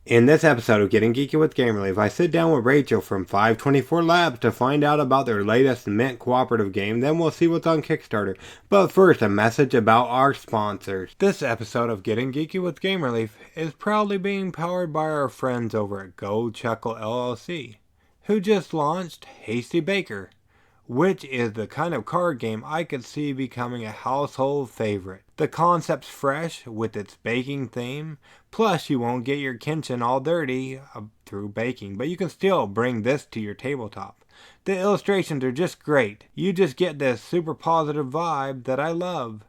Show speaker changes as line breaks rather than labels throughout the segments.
In this episode of Getting Geeky with Game Relief, I sit down with Rachel from 524 Labs to find out about their latest Mint Cooperative game, then we'll see what's on Kickstarter. But first, a message about our sponsors. This episode of Getting Geeky with Game Relief is proudly being powered by our friends over at Go Chuckle LLC, who just launched Hasty Baker, which is the kind of card game I could see becoming a household favorite. The concept's fresh with its baking theme, plus you won't get your kitchen all dirty through baking, but you can still bring this to your tabletop. The illustrations are just great. You just get this super positive vibe that I love.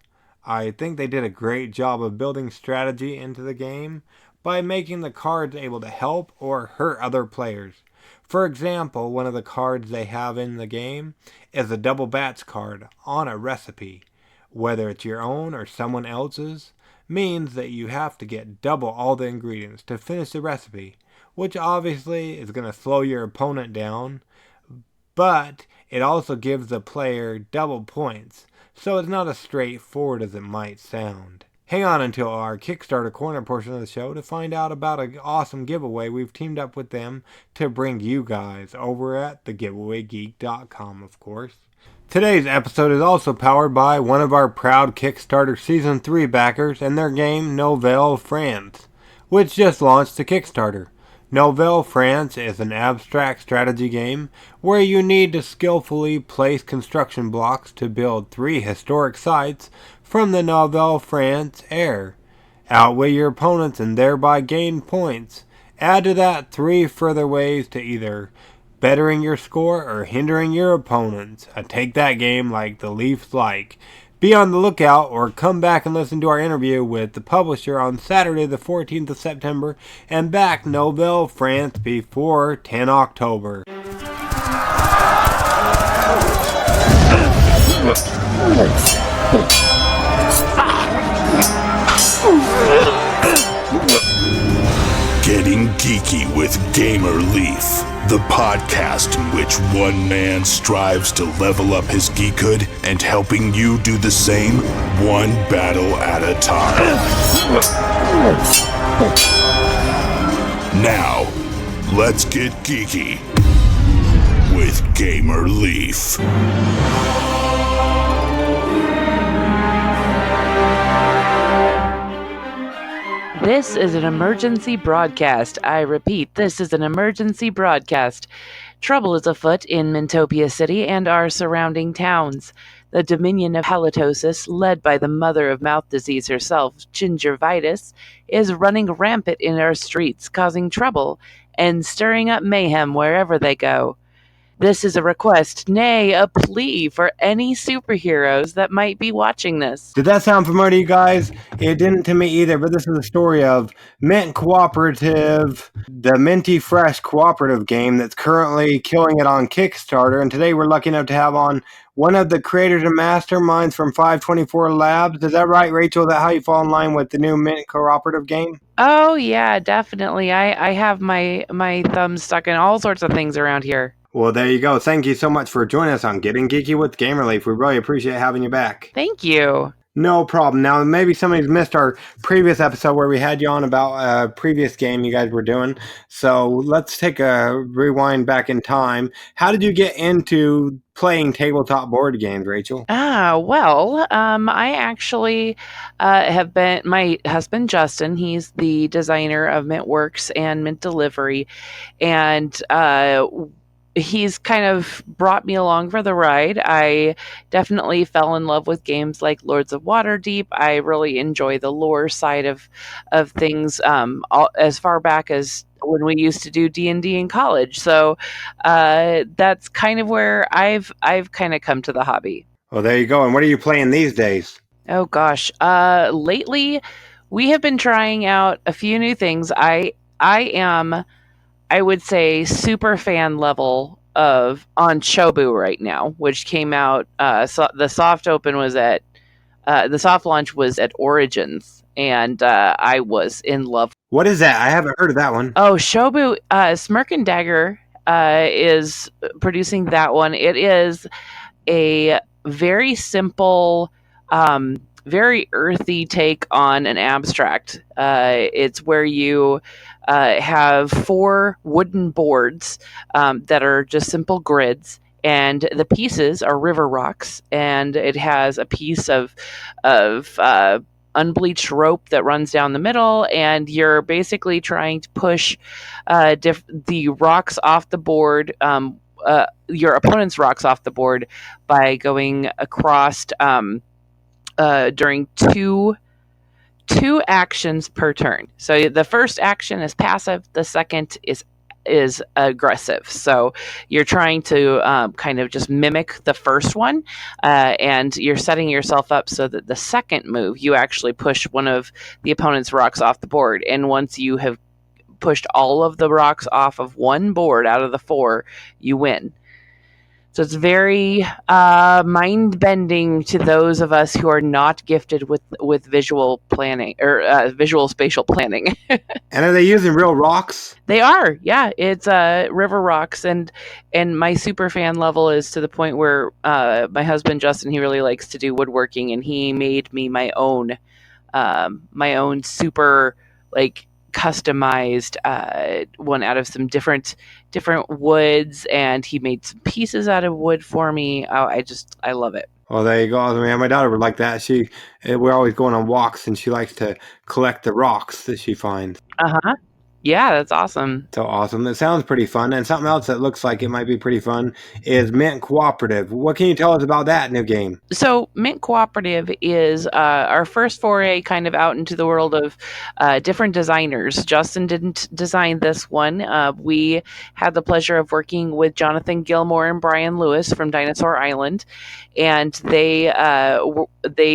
I think they did a great job of building strategy into the game by making the cards able to help or hurt other players. For example, one of the cards they have in the game is a double batch card on a recipe. Whether it's your own or someone else's, means that you have to get double all the ingredients to finish the recipe, which obviously is going to slow your opponent down, but it also gives the player double points, so it's not as straightforward as it might sound. Hang on until our Kickstarter Corner portion of the show to find out about an awesome giveaway we've teamed up with them to bring you guys over at thegiveawaygeek.com, of course. Today's episode is also powered by one of our proud Kickstarter Season 3 backers and their game Nouvelle France, which just launched a Kickstarter. Nouvelle France is an abstract strategy game where you need to skillfully place construction blocks to build 3 historic sites from the Nouvelle France era. Outwit your opponents and thereby gain points. Add to that 3 further ways to either bettering your score or hindering your opponents. I take that game like the Leafs like. Be on the lookout or come back and listen to our interview with the publisher on Saturday the 14th of September and back Nouvelle France before 10 October.
Getting Geeky with Gamer Leaf, the podcast in which one man strives to level up his geekhood and helping you do the same, one battle at a time. Now, let's get geeky with Gamer Leaf.
This is an emergency broadcast. I repeat, this is an emergency broadcast. Trouble is afoot in Mintopia City and our surrounding towns. The Dominion of Halitosis, led by the mother of mouth disease herself, gingivitis, is running rampant in our streets, causing trouble and stirring up mayhem wherever they go. This is a request, nay, a plea for any superheroes that might be watching this.
Did that sound familiar to you guys? It didn't to me either, but this is the story of Mint Cooperative, the Minty Fresh Cooperative game that's currently killing it on Kickstarter. And today we're lucky enough to have on one of the creators and masterminds from 524 Labs. Is that right, Rachel? Is that how you fall in line with the new Mint Cooperative game?
Oh, yeah, definitely. I have my thumbs stuck in all sorts of things around here.
Well, there you go. Thank you so much for joining us on Getting Geeky with Game Relief. We really appreciate having you back.
Thank you.
No problem. Now, maybe somebody's missed our previous episode where we had you on about a previous game you guys were doing. So let's take a rewind back in time. How did you get into playing tabletop board games, Rachel?
I actually have been, my husband Justin, he's the designer of Mintworks and Mint Delivery, and he's kind of brought me along for the ride. I definitely fell in love with games like Lords of Waterdeep. I really enjoy the lore side of things, as far back as when we used to do D&D in college. So that's kind of where I've kind of come to the hobby.
Well, there you go. And what are you playing these days?
Oh gosh, lately we have been trying out a few new things. I am, I would say, super fan level on Chobu right now, which came out. So the soft open was at the soft launch was at Origins, and I was in love.
What is that? I haven't heard of that one.
Oh, Chobu, Smirk and Dagger is producing that one. It is a very simple very earthy take on an abstract. It's where you have 4 wooden boards that are just simple grids, and the pieces are river rocks, and it has a piece of unbleached rope that runs down the middle, and you're basically trying to push the rocks off the board. Your opponent's rocks off the board by going across during two actions per turn. So the first action is passive. The second is aggressive. So you're trying to kind of just mimic the first one, and you're setting yourself up so that the second move you actually push one of the opponent's rocks off the board. And once you have pushed all of the rocks off of one board out of the 4, you win. So it's very mind bending to those of us who are not gifted with visual planning or visual spatial planning.
And are they using real rocks?
They are, yeah. It's river rocks, and my super fan level is to the point where my husband Justin, he really likes to do woodworking, and he made me my own super like customized one out of some different woods, and he made some pieces out of wood for me. I love it.
Well, there you go. I mean, my daughter would like that. We're always going on walks, and she likes to collect the rocks that she finds.
Uh-huh. Yeah, that's awesome.
So awesome. It sounds pretty fun. And something else that looks like it might be pretty fun is Mint Cooperative. What can you tell us about that new game?
So Mint Cooperative is our first foray kind of out into the world of different designers. Justin didn't design this one. We had the pleasure of working with Jonathan Gilmore and Brian Lewis from Dinosaur Island, and they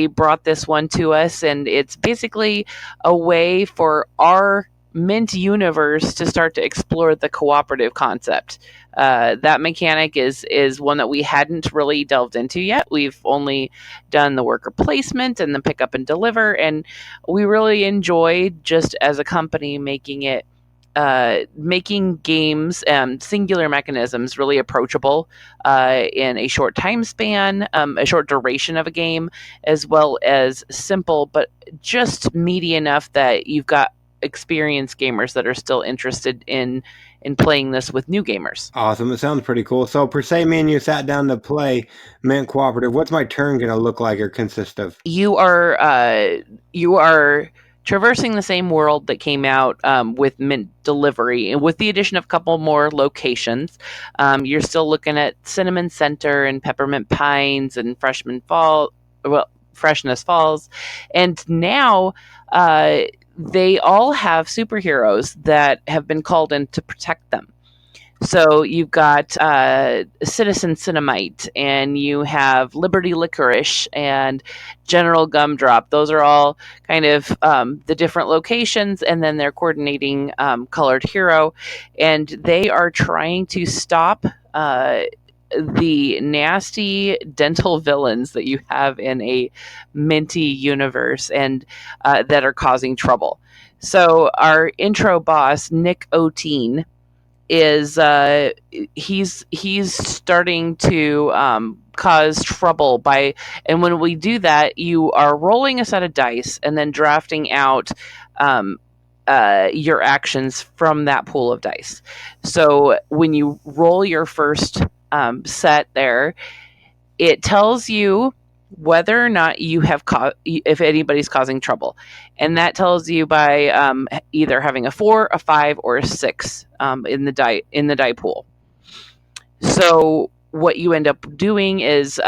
brought this one to us, and it's basically a way for our Mint universe to start to explore the cooperative concept. That mechanic is one that we hadn't really delved into yet. We've only done the worker placement and the pick up and deliver, and we really enjoyed just as a company making games, singular mechanisms really approachable in a short time span, a short duration of a game, as well as simple, but just meaty enough that you've got experienced gamers that are still interested in playing this with new gamers.
Awesome. It sounds pretty cool. So per se, me and you sat down to play Mint Cooperative. What's my turn going to look like or consist of?
You are traversing the same world that came out with Mint Delivery, and with the addition of a couple more locations. You're still looking at Cinnamon Center and Peppermint Pines and Freshness Falls, and now they all have superheroes that have been called in to protect them. So you've got Citizen Cinnamite, and you have Liberty Licorice and General Gumdrop. Those are all kind of the different locations, and then they're coordinating Colored Hero, and they are trying to stop the nasty dental villains that you have in a Minty universe, and that are causing trouble. So our intro boss, Nick O'Teen, is he's starting to cause trouble and when we do that, you are rolling a set of dice and then drafting out your actions from that pool of dice. So when you roll your first set there, it tells you whether or not you have if anybody's causing trouble, and that tells you by either having a 4, a 5, or a 6 in the die pool. So what you end up doing is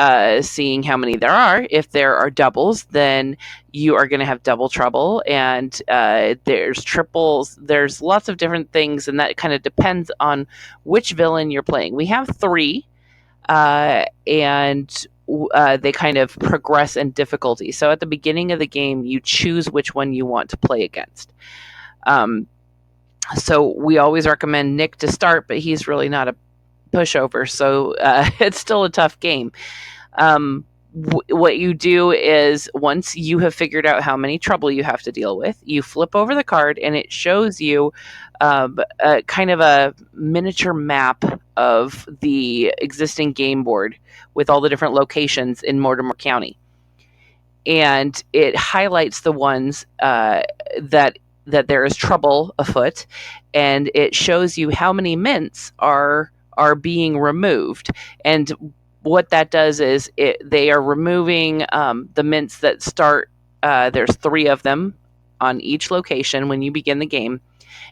seeing how many there are. If there are doubles, then you are going to have double trouble, and there's triples. There's lots of different things, and that kind of depends on which villain you're playing. We have 3, and they kind of progress in difficulty. So at the beginning of the game, you choose which one you want to play against. So we always recommend Nick to start, but he's really not a pushover, so it's still a tough game. What you do is, once you have figured out how many trouble you have to deal with, you flip over the card, and it shows you kind of a miniature map of the existing game board with all the different locations in Mortimer County. and it highlights the ones that there is trouble afoot, and it shows you how many mints are being removed. And what that does is they are removing the mints that start. There's 3 of them on each location when you begin the game,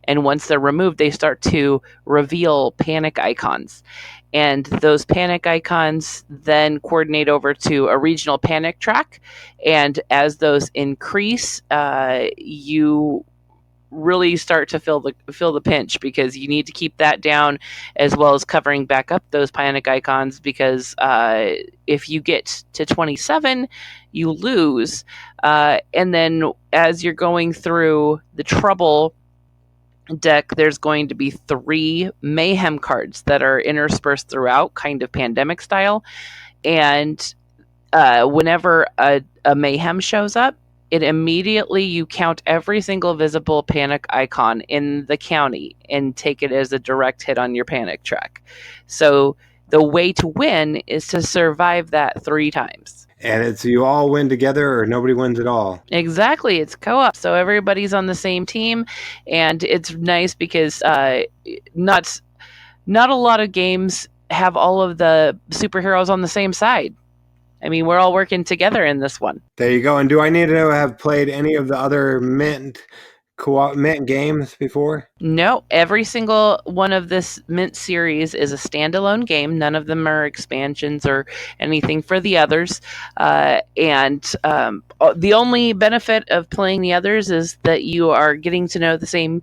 and once they're removed, they start to reveal panic icons. And those panic icons then coordinate over to a regional panic track. And as those increase, you really start to feel the pinch, because you need to keep that down, as well as covering back up those panic icons, because if you get to 27, you lose. And then as you're going through the trouble deck, there's going to be 3 mayhem cards that are interspersed throughout, kind of pandemic style. And whenever a mayhem shows up, it immediately, you count every single visible panic icon in the county and take it as a direct hit on your panic track. So the way to win is to survive that 3 times.
And it's you all win together or nobody wins at all.
Exactly. It's co-op, so everybody's on the same team, and it's nice because not a lot of games have all of the superheroes on the same side. I mean, we're all working together in this one.
There you go. And do I need to have played any of the other Mint games before?
No, every single one of this Mint series is a standalone game. None of them are expansions or anything for the others. The only benefit of playing the others is that you are getting to know the same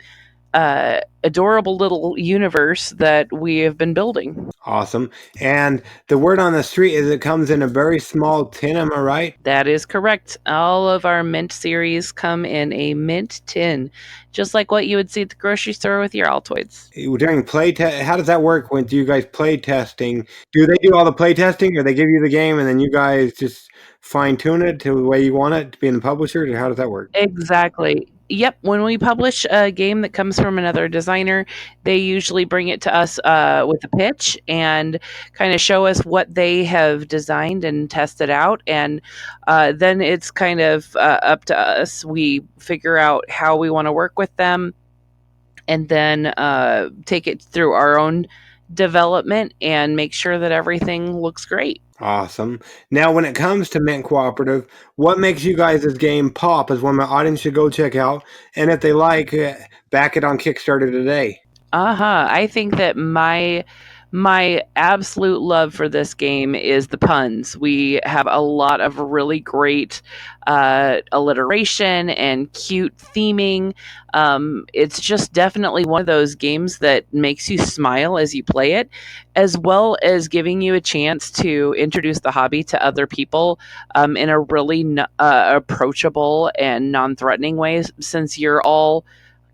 adorable little universe that we have been building.
Awesome. And the word on the street is it comes in a very small tin, am I right?
That is correct. All of our Mint series come in a Mint tin, just like what you would see at the grocery store with your Altoids.
During play test, how does that work when you guys play testing? Do they do all the play testing, or they give you the game and then you guys just fine tune it to the way you want it to be in the publisher? Or how does that work?
Exactly. Yep. When we publish a game that comes from another designer, they usually bring it to us with a pitch and kind of show us what they have designed and tested out. And then it's kind of up to us. We figure out how we want to work with them, and then take it through our own development and make sure that everything looks great.
Awesome. Now, when it comes to Mint Cooperative, what makes you guys' this game pop is one my audience should go check out. And if they like, back it on Kickstarter today.
I think that my absolute love for this game is the puns. We have a lot of really great alliteration and cute theming. It's just definitely one of those games that makes you smile as you play it, as well as giving you a chance to introduce the hobby to other people in a really approachable and non-threatening way, since you're all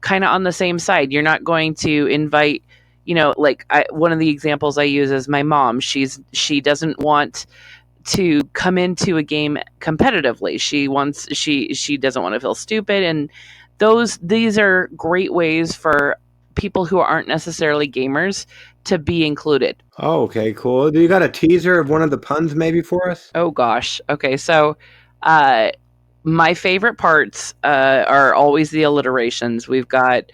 kind of on the same side. You're not going to invite, one of the examples I use is my mom. She doesn't want to come into a game competitively. She doesn't want to feel stupid, and these are great ways for people who aren't necessarily gamers to be included.
Oh, okay, cool. Do you got a teaser of one of the puns maybe for us?
Oh gosh. Okay, so my favorite parts are always the alliterations. We've got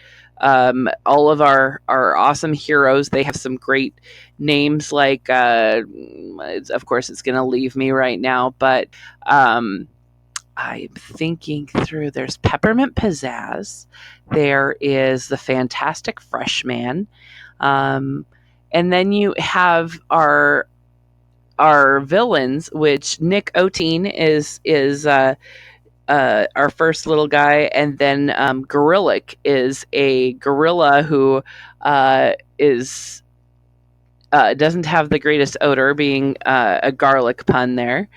all of our awesome heroes. They have some great names, like of course it's going to leave me right now, but I'm thinking through. There's Peppermint Pizzazz. There is the Fantastic Freshman. And then you have our villains, which Nick Oteen is our first little guy, and then Gorillic is a gorilla who is doesn't have the greatest odor, being a garlic pun there.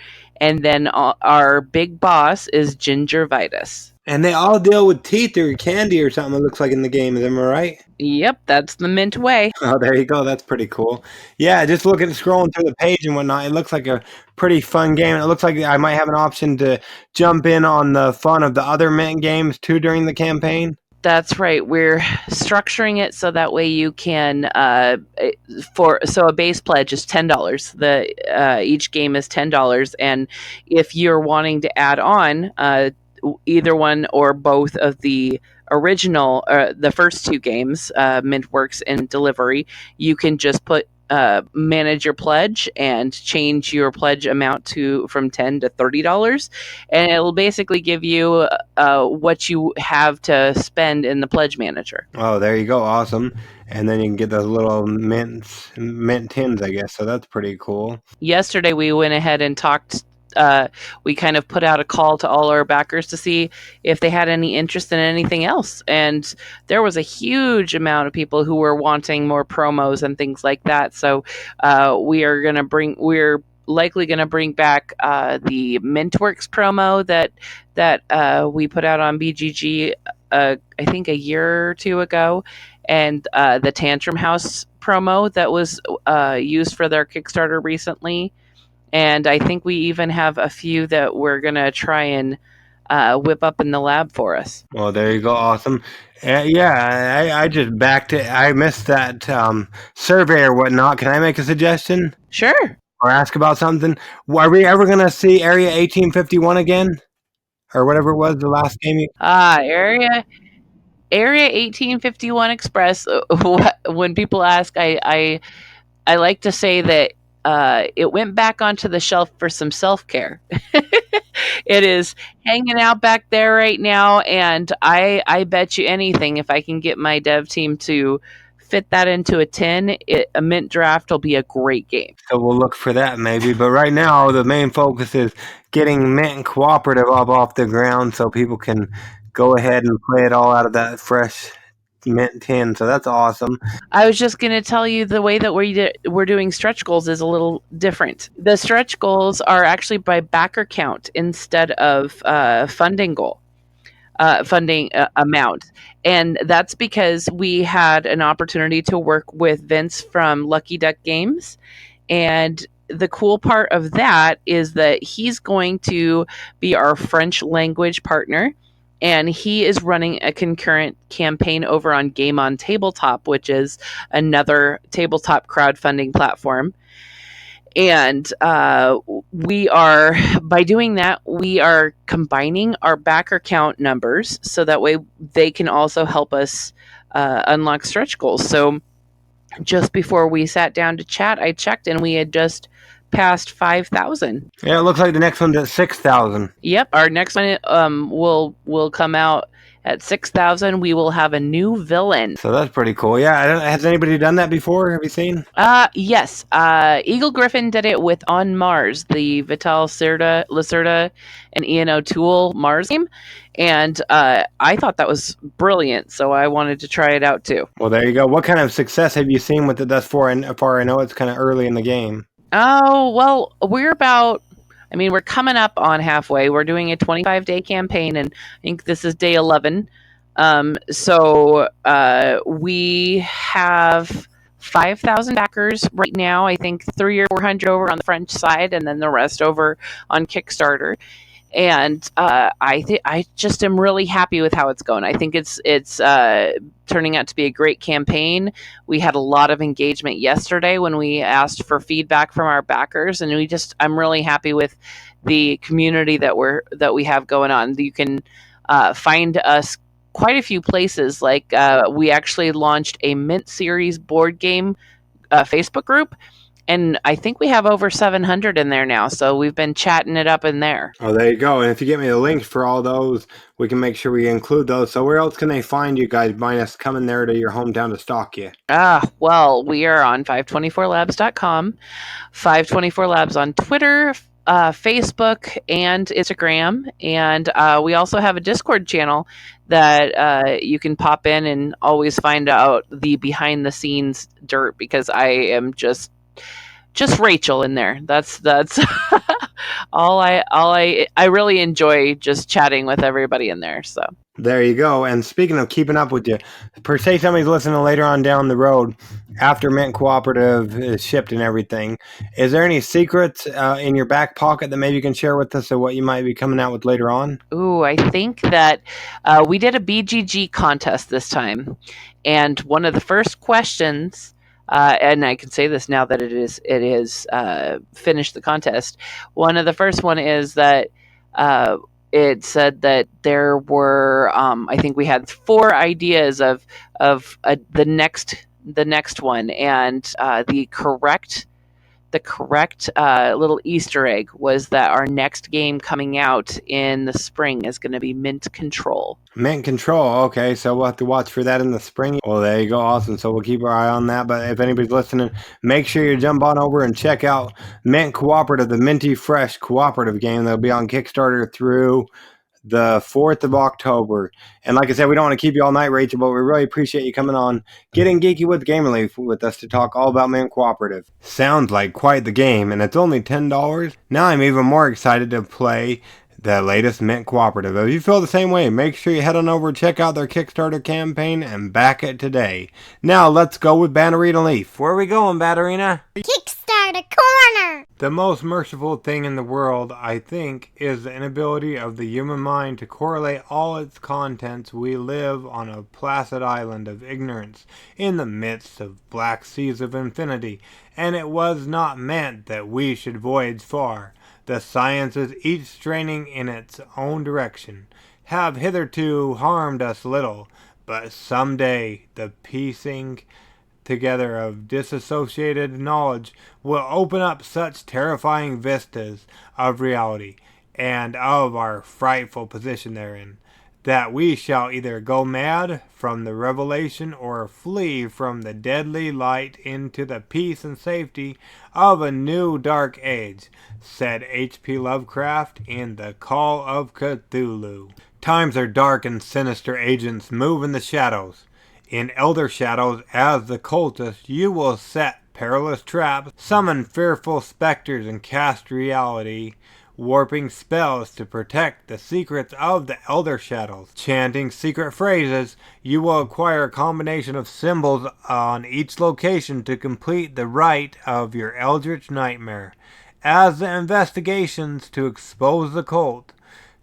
And then our big boss is Gingivitis.
And they all deal with teeth or candy or something, it looks like in the game. Am I right?
Yep, that's the Mint way.
Oh, there you go. That's pretty cool. Yeah, just scrolling through the page and whatnot. It looks like a pretty fun game. It looks like I might have an option to jump in on the fun of the other Mint games too during the campaign.
That's right. We're structuring it so that way you can so a base pledge is $10. The each game is $10, and if you're wanting to add on either one or both of the original, the first two games, Mintworks and Delivery, you can just put manage your pledge and change your pledge amount to from $10 to $30, and it'll basically give you what you have to spend in the pledge manager.
Oh, there you go. Awesome. And then you can get those little mint tins, I guess. So that's pretty cool.
Yesterday we went ahead and talked. We kind of put out a call to all our backers to see if they had any interest in anything else, and there was a huge amount of people who were wanting more promos and things like that. So we're likely going to bring back the Mintworks promo that we put out on BGG I think a year or two ago, and the Tantrum House promo that was used for their Kickstarter recently. And I think we even have a few that we're going to try and whip up in the lab for us.
Well, there you go. Awesome. Yeah, I just backed it. I missed that survey or whatnot. Can I make a suggestion?
Sure.
Or ask about something? Are we ever going to see Area 1851 again? Or whatever it was, the last game?
Area 1851 Express. When people ask, I like to say that it went back onto the shelf for some self-care. It is hanging out back there right now, and I bet you anything, if I can get my dev team to fit that into a tin, a Mint Draft will be a great game.
So we'll look for that maybe. But right now, the main focus is getting Mint Cooperative up off the ground so people can go ahead and play it all out of that fresh Mint tin. So that's awesome.
I was just going to tell you the way that we're doing stretch goals is a little different. The stretch goals are actually by backer count instead of funding amount. And that's because we had an opportunity to work with Vince from Lucky Duck Games. And the cool part of that is that he's going to be our French language partner. And he is running a concurrent campaign over on Game on Tabletop, which is another tabletop crowdfunding platform. And by doing that, we are combining our backer count numbers so that way they can also help us unlock stretch goals. So just before we sat down to chat, I checked and we had just passed 5,000.
Yeah, it looks like the next one's at 6,000.
Yep, our next one will come out at 6,000. We will have a new villain.
So that's pretty cool. Yeah, has anybody done that before? Have you seen?
Yes. Eagle Griffin did it with On Mars, the Vital Lacerda and Ian O'Toole Mars game. And I thought that was brilliant, so I wanted to try it out too.
Well, there you go. What kind of success have you seen with it thus far? And far I know it's kind of early in the game.
Oh, well, we're coming up on halfway. We're doing a 25-day campaign, and I think this is day 11. So we have 5,000 backers right now. I think 300 or 400 over on the French side, and then the rest over on Kickstarter. And I just am really happy with how it's going. I think it's turning out to be a great campaign. We had a lot of engagement yesterday when we asked for feedback from our backers, and I'm really happy with the community that we have going on. You can find us quite a few places. Like we actually launched a Mint Series board game Facebook group. And I think we have over 700 in there now, so we've been chatting it up in there.
Oh, there you go. And if you get me the links for all those, we can make sure we include those. So where else can they find you guys, minus coming there to your hometown to stalk you?
Well, we are on 524labs.com, 524labs on Twitter, Facebook, and Instagram. And we also have a Discord channel that you can pop in and always find out the behind-the-scenes dirt, because I am just Rachel in there. That's all I really enjoy, just chatting with everybody in there. So
there you go. And speaking of keeping up with you, per se somebody's listening later on down the road, after Mint Cooperative is shipped and everything. Is there any secrets in your back pocket that maybe you can share with us of what you might be coming out with later on?
Ooh, I think that we did a BGG contest this time, and one of the first questions, and I can say this now that it is finished the contest. One of the first one is that uh, it said that there were, I think we had four ideas of the next one, and the correct little Easter egg was that our next game coming out in the spring is going to be Mint Control.
Mint Control. Okay, so we'll have to watch for that in the spring. Well, there you go. Awesome. So we'll keep our eye on that. But if anybody's listening, make sure you jump on over and check out Mint Cooperative, the Minty Fresh cooperative game that'll be on Kickstarter through the 4th of October. And like I said, we don't want to keep you all night, Rachel, but we really appreciate you coming on Getting Geeky with Game Relief with us to talk all about Mint Cooperative. Sounds like quite the game, and it's only $10. Now I'm even more excited to play the latest Mint Cooperative. If you feel the same way, make sure you head on over and check out their Kickstarter campaign and back it today. Now let's go with Bannerina Leaf. Where are we going, Bannerina?
Kickstarter corner!
The most merciful thing in the world, I think, is the inability of the human mind to correlate all its contents. We live on a placid island of ignorance in the midst of black seas of infinity, and it was not meant that we should voyage far. The sciences, each straining in its own direction, have hitherto harmed us little, but some day the piecing together of disassociated knowledge will open up such terrifying vistas of reality and of our frightful position therein, that we shall either go mad from the revelation or flee from the deadly light into the peace and safety of a new dark age, said H.P. Lovecraft in The Call of Cthulhu. Times are dark and sinister agents move in the shadows. In elder shadows, as the cultist, you will set perilous traps, summon fearful specters, and cast reality warping spells to protect the secrets of the elder shadows. Chanting secret phrases, you will acquire a combination of symbols on each location to complete the rite of your eldritch nightmare. As the investigations to expose the cult,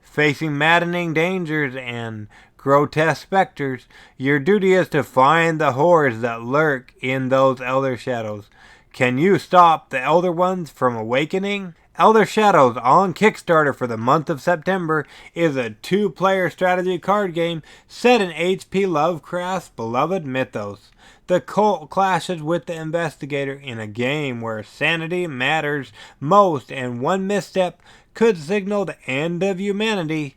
facing maddening dangers and grotesque specters, your duty is to find the horrors that lurk in those elder shadows. Can you stop the elder ones from awakening? Elder Shadows on Kickstarter for the month of September is a 2-player strategy card game set in H.P. Lovecraft's beloved mythos. The cult clashes with the investigator in a game where sanity matters most, and one misstep could signal the end of humanity.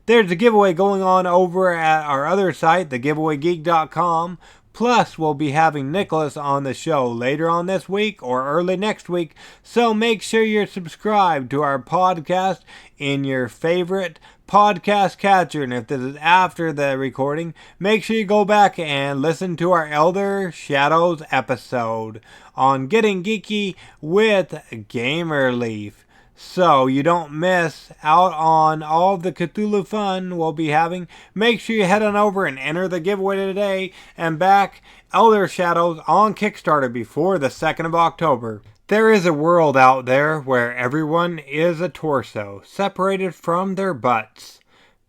There's a giveaway going on over at our other site, thegiveawaygeek.com. Plus, we'll be having Nicholas on the show later on this week or early next week, so make sure you're subscribed to our podcast in your favorite podcast catcher. And if this is after the recording, make sure you go back and listen to our Elder Shadows episode on Getting Geeky with Gamer Leaf, so you don't miss out on all of the Cthulhu fun we'll be having. Make sure you head on over and enter the giveaway today and back Elder Shadows on Kickstarter before the 2nd of October. There is a world out there where everyone is a torso, separated from their butts.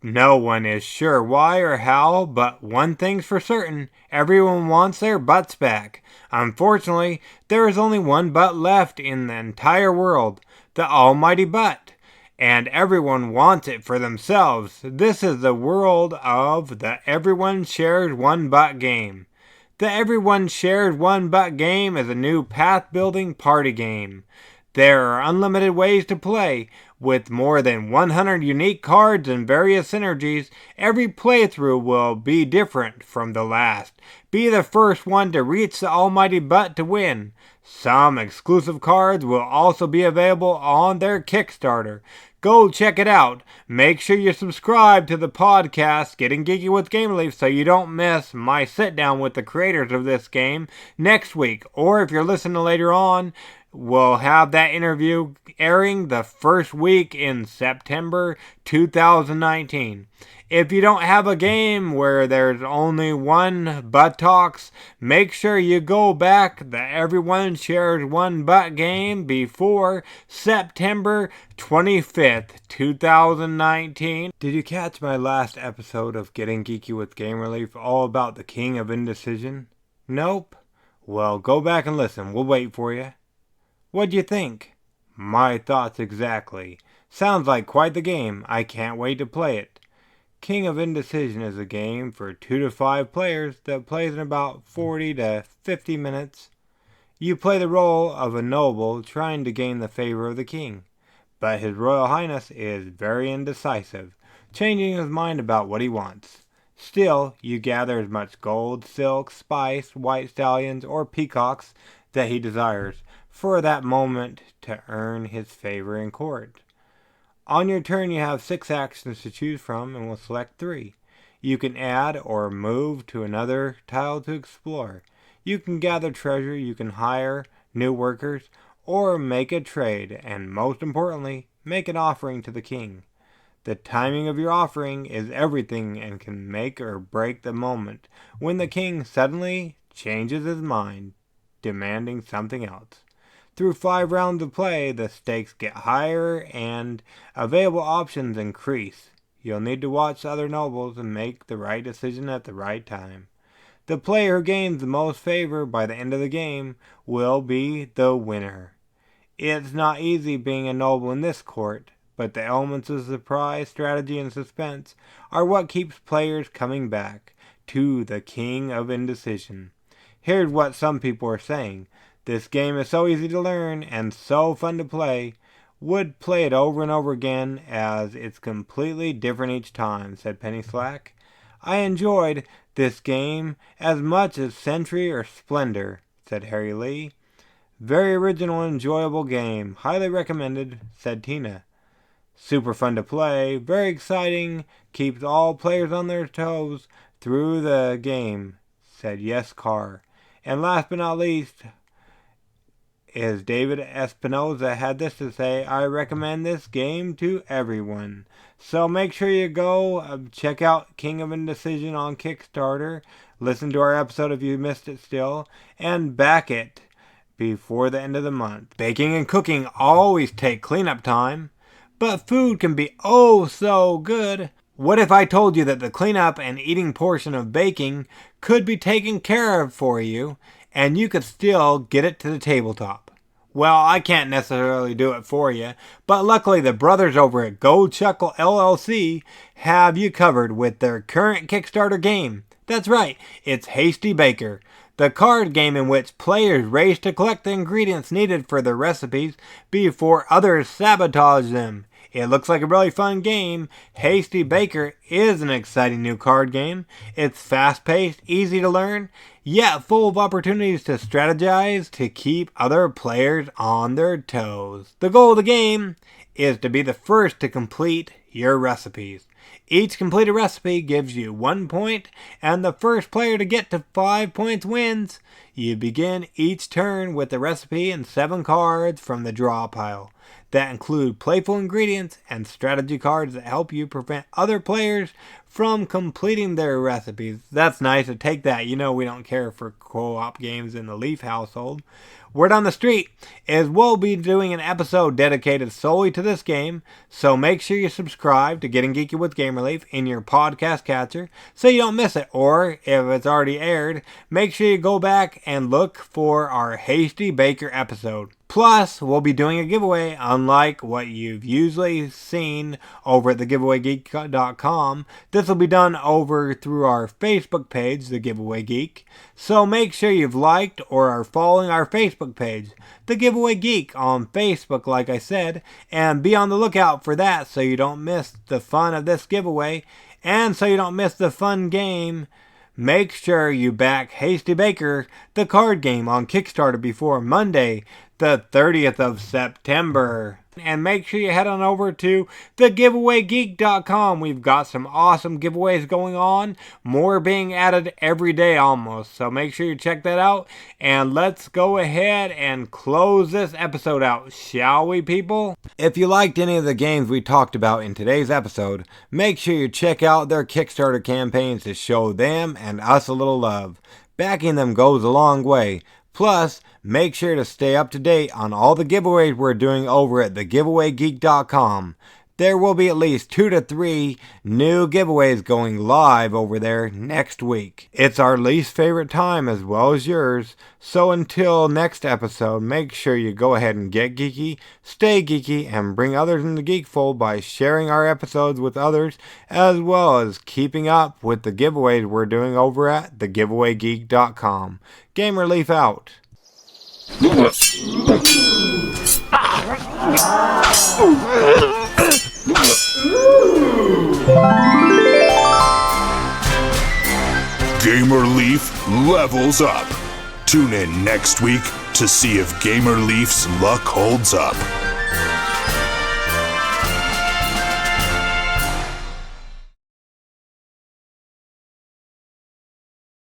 No one is sure why or how, but one thing's for certain: everyone wants their butts back. Unfortunately, there is only one butt left in the entire world: the almighty butt, and everyone wants it for themselves. This is the world of the Everyone Shares One Butt game. The Everyone Shares One Butt game is a new path-building party game. There are unlimited ways to play. With more than 100 unique cards and various synergies, every playthrough will be different from the last. Be the first one to reach the almighty butt to win. Some exclusive cards will also be available on their Kickstarter. Go check it out. Make sure you subscribe to the podcast Getting Geeky with Game Relief so you don't miss my sit down with the creators of this game next week. Or if you're listening later on, We'll have that interview airing the first week in September 2019. If you don't have a game where there's only one buttocks, make sure you go back the Everyone Shares One Butt game before September 25th, 2019. Did you catch my last episode of Getting Geeky with Game Relief all about the King of Indecision? Nope? Well, go back and listen. We'll wait for you. What'd you think? My thoughts exactly. Sounds like quite the game. I can't wait to play it. King of Indecision is a game for 2 to 5 players that plays in about 40 to 50 minutes. You play the role of a noble trying to gain the favor of the king, but his Royal Highness is very indecisive, changing his mind about what he wants. Still, you gather as much gold, silk, spice, white stallions, or peacocks that he desires for that moment to earn his favor in court. On your turn, you have 6 actions to choose from and will select 3. You can add or move to another tile to explore. You can gather treasure, you can hire new workers, or make a trade, and most importantly, make an offering to the king. The timing of your offering is everything and can make or break the moment when the king suddenly changes his mind, demanding something else. Through 5 rounds of play, the stakes get higher and available options increase. You'll need to watch other nobles and make the right decision at the right time. The player who gains the most favor by the end of the game will be the winner. It's not easy being a noble in this court, but the elements of surprise, strategy, and suspense are what keeps players coming back to the King of Indecision. Here's what some people are saying. This game is so easy to learn and so fun to play. Would play it over and over again as it's completely different each time, said Penny Slack. I enjoyed this game as much as Sentry or Splendor, said Harry Lee. Very original and enjoyable game. Highly recommended, said Tina. Super fun to play. Very exciting. Keeps all players on their toes through the game, said Yes Carr. And last but not least, is David Espinoza had this to say, I recommend this game to everyone. So make sure you go check out King of Indecision on Kickstarter. Listen to our episode if you missed it still. And back it before the end of the month. Baking and cooking always take cleanup time, but food can be oh so good. What if I told you that the cleanup and eating portion of baking could be taken care of for you, and you could still get it to the tabletop? Well, I can't necessarily do it for you, but luckily the brothers over at Go Chuckle LLC have you covered with their current Kickstarter game. That's right, it's Hasty Baker, the card game in which players race to collect the ingredients needed for their recipes before others sabotage them. It looks like a really fun game. Hasty Baker is an exciting new card game. It's fast-paced, easy to learn, yet full of opportunities to strategize to keep other players on their toes. The goal of the game is to be the first to complete your recipes. Each completed recipe gives you 1 point, and the first player to get to 5 points wins. You begin each turn with the recipe and 7 cards from the draw pile that include playful ingredients and strategy cards that help you prevent other players from completing their recipes. That's nice to take that. You know we don't care for co-op games in the Leaf household. Word on the street is we'll be doing an episode dedicated solely to this game, so make sure you subscribe to Getting Geeky with Game Relief in your podcast catcher so you don't miss it. Or, if it's already aired, make sure you go back and look for our Hasty Baker episode. Plus, we'll be doing a giveaway, unlike what you've usually seen over at thegiveawaygeek.com. This will be done over through our Facebook page, The Giveaway Geek. So make sure you've liked or are following our Facebook page, The Giveaway Geek, on Facebook, like I said, and be on the lookout for that so you don't miss the fun of this giveaway, and so you don't miss the fun game. Make sure you back Hasty Baker, the card game, on Kickstarter before Monday, the 30th of September. And make sure you head on over to thegiveawaygeek.com. We've got some awesome giveaways going on. More being added every day almost. So make sure you check that out. And let's go ahead and close this episode out, shall we, people? If you liked any of the games we talked about in today's episode, make sure you check out their Kickstarter campaigns to show them and us a little love. Backing them goes a long way. Plus, make sure to stay up to date on all the giveaways we're doing over at thegiveawaygeek.com. There will be at least 2 to 3 new giveaways going live over there next week. It's our least favorite time as well as yours, so until next episode, make sure you go ahead and get geeky, stay geeky, and bring others in the geek fold by sharing our episodes with others, as well as keeping up with the giveaways we're doing over at thegiveawaygeek.com. Gamer Leaf out.
Gamer Leaf levels up. Tune in next week to see if Gamer Leaf's luck holds up.